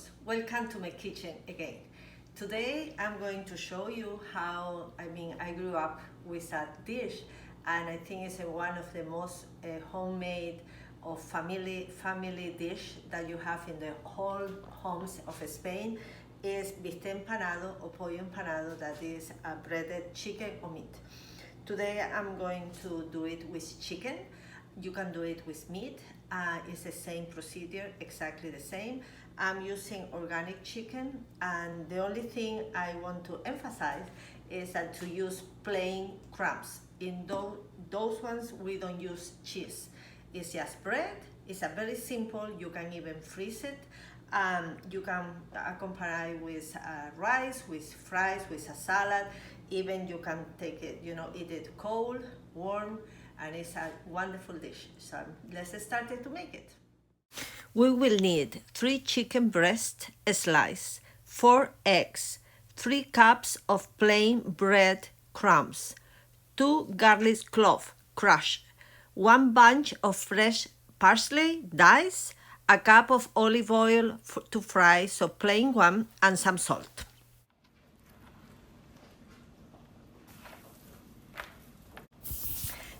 amigos, welcome to my kitchen again. Today I'm going to show you how, I grew up with a dish, and I think it's one of the most homemade or family dish that you have in the whole homes of Spain is bistec empanado or pollo empanado, that is a breaded chicken or meat. Today I'm going to do it with chicken. You can do it with meat. It's the same procedure, exactly the same. I'm using organic chicken, and the only thing I want to emphasize is that to use plain crumbs. In those ones we don't use cheese. It's just bread. It's a very simple. You can even freeze it. You can accompany it with rice, with fries, with a salad. Even you can take it, eat it cold, warm, and it's a wonderful dish. So let's start to make it. We will need 3 chicken breasts sliced, 4 eggs, 3 cups of plain bread crumbs, 2 garlic cloves crushed, 1 bunch of fresh parsley diced, a cup of olive oil to fry, so plain one, and some salt.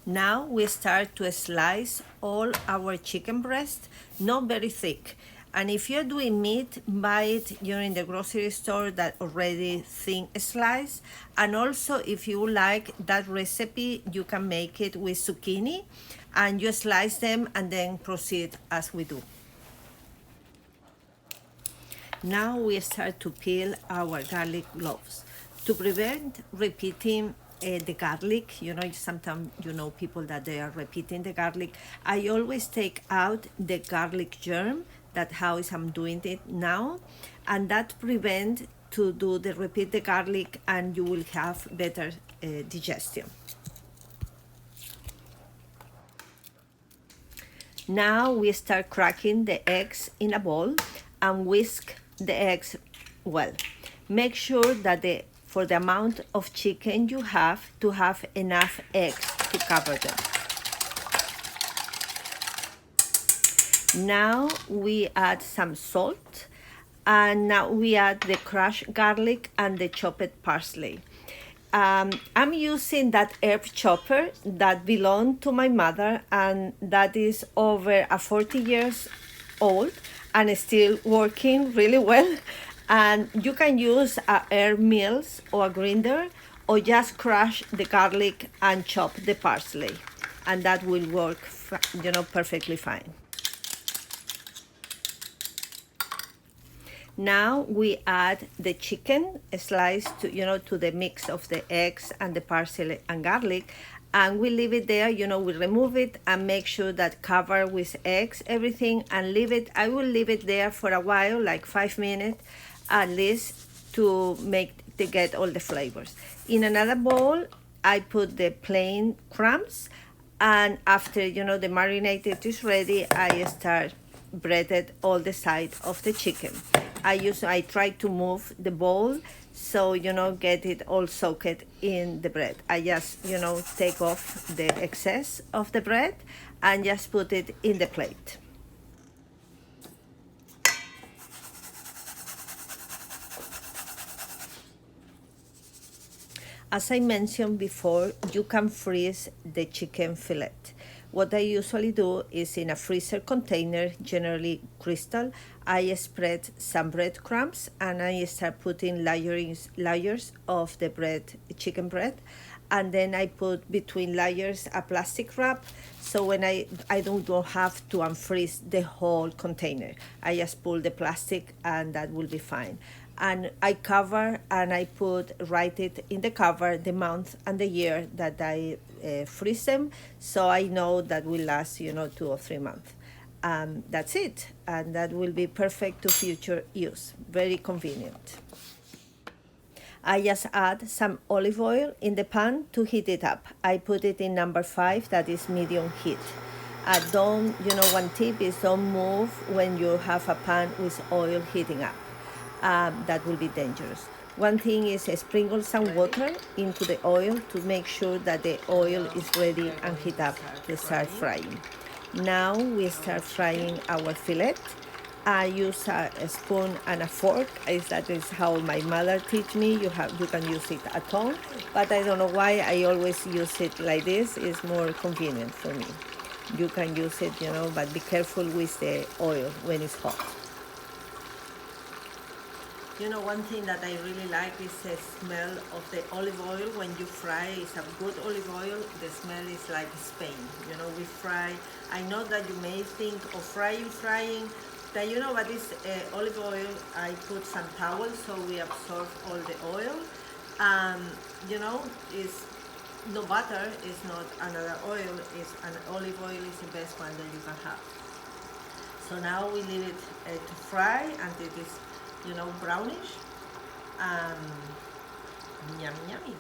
Now we start to slice all our chicken breast, not very thick. And if you're doing meat, buy it in the grocery store that already thin slice. And also, if you like that recipe, you can make it with zucchini, and you slice them and then proceed as we do. Now we start to peel our garlic cloves. To prevent repeating the garlic, sometimes people that they are repeating the garlic, I always take out the garlic germ. That's how I'm doing it now, and that prevent to do the repeat the garlic, and you will have better digestion. Now we start cracking the eggs in a bowl and whisk the eggs well. Make sure that for the amount of chicken you have to have enough eggs to cover them. Now we add some salt, and now we add the crushed garlic and the chopped parsley. I'm using that herb chopper that belonged to my mother, and that is over 40 years old and still working really well. And you can use a herb mills or a grinder, or just crush the garlic and chop the parsley, and that will work perfectly fine. Now we add the chicken sliced to the mix of the eggs and the parsley and garlic, and we leave it there. We remove it and make sure that cover with eggs everything, and leave it. I will leave it there for a while, like 5 minutes at least, to get all the flavors. In another bowl I put the plain crumbs, and after the marinated is ready, I start breaded all the sides of the chicken. I try to move the bowl so get it all soaked in the bread. I just take off the excess of the bread and just put it in the plate. As I mentioned before, you can freeze the chicken fillet. What I usually do is, in a freezer container, generally crystal, I spread some breadcrumbs, and I start putting layers of the chicken bread, and then I put between layers a plastic wrap, so when I don't have to unfreeze the whole container. I just pull the plastic, and that will be fine. And I cover, and I write it in the cover the month and the year that I freeze them, so I know that will last 2 or 3 months. That's it, and that will be perfect to future use. Very convenient. I just add some olive oil in the pan to heat it up. I put it in number 5, that is medium heat. One tip is don't move when you have a pan with oil heating up. That will be dangerous. One thing is sprinkle some water into the oil to make sure that the oil is ready and heat up to start frying. Now we start frying our fillet. I use a spoon and a fork. That is how my mother taught me. You can use it at home, but I don't know why I always use it like this. It's more convenient for me. You can use it, but be careful with the oil when it's hot. One thing that I really like is the smell of the olive oil when you fry. It's a good olive oil. The smell is like Spain. We fry. I know that you may think of frying, that but it's olive oil. I put some towels so we absorb all the oil. It's no butter. It's not another oil. It's an olive oil. Is the best one that you can have. So now we leave it to fry until it is brownish and yummy.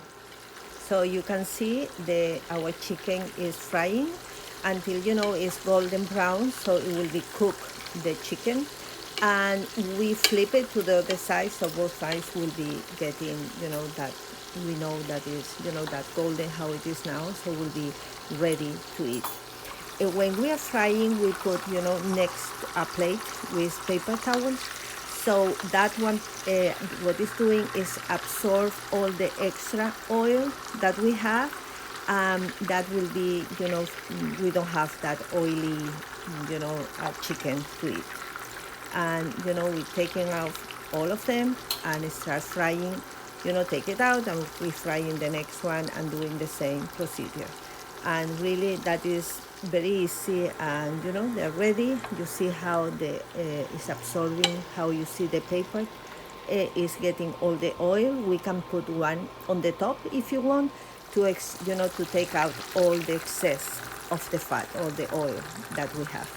So you can see our chicken is frying until it's golden brown, so it will be cooked, the chicken, and we flip it to the other side, so both sides will be getting that we know that is that golden how it is now, so we'll be ready to eat. When we are frying, we put next a plate with paper towels. So that one, what it's doing is absorb all the extra oil that we have. That will be, we don't have that oily, chicken to eat. And, we're taking out all of them and start frying, take it out and we're frying the next one and doing the same procedure. And really that is very easy, and they're ready. You see how it's absorbing, how you see the paper is getting all the oil. We can put one on the top if you want to to take out all the excess of the fat or the oil that we have.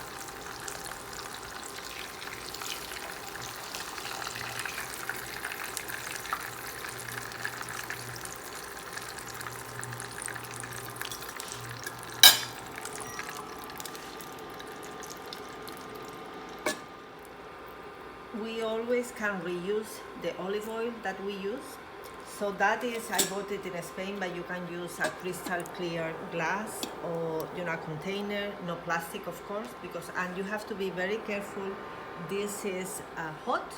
We always can reuse the olive oil that we use. So that is, I bought it in Spain, but you can use a crystal clear glass or a container, no plastic of course, and you have to be very careful. This is hot.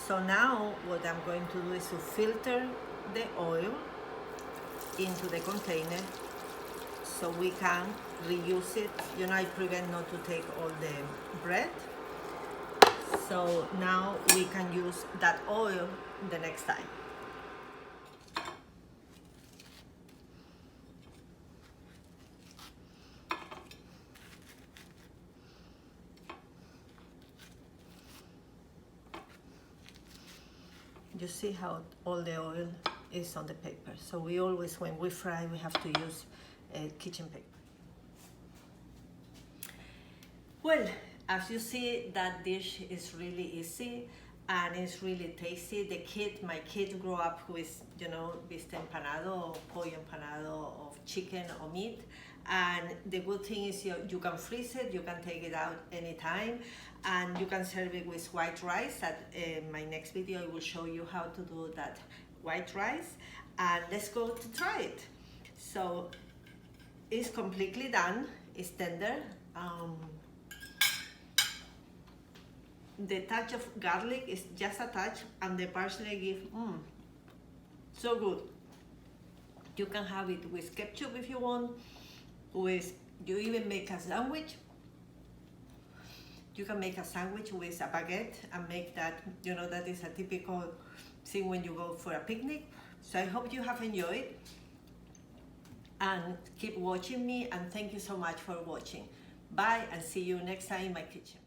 So now what I'm going to do is to filter the oil into the container so we can reuse it. I prevent not to take all the bread. So now we can use that oil the next time. You see how all the oil is on the paper. So we always, when we fry, we have to use kitchen paper. Well, as you see, that dish is really easy and it's really tasty. My kid grew up with, bistec empanado or pollo empanado of chicken or meat. And the good thing is you can freeze it, you can take it out anytime, and you can serve it with white rice. In my next video I will show you how to do that white rice. And let's go to try it. So it's completely done, it's tender. The touch of garlic is just a touch, and the parsley gives so good. You can have it with ketchup if you want. You even make a sandwich. You can make a sandwich with a baguette and make that. That is a typical thing when you go for a picnic. So I hope you have enjoyed, and keep watching me, and thank you so much for watching. Bye, and see you next time in my kitchen.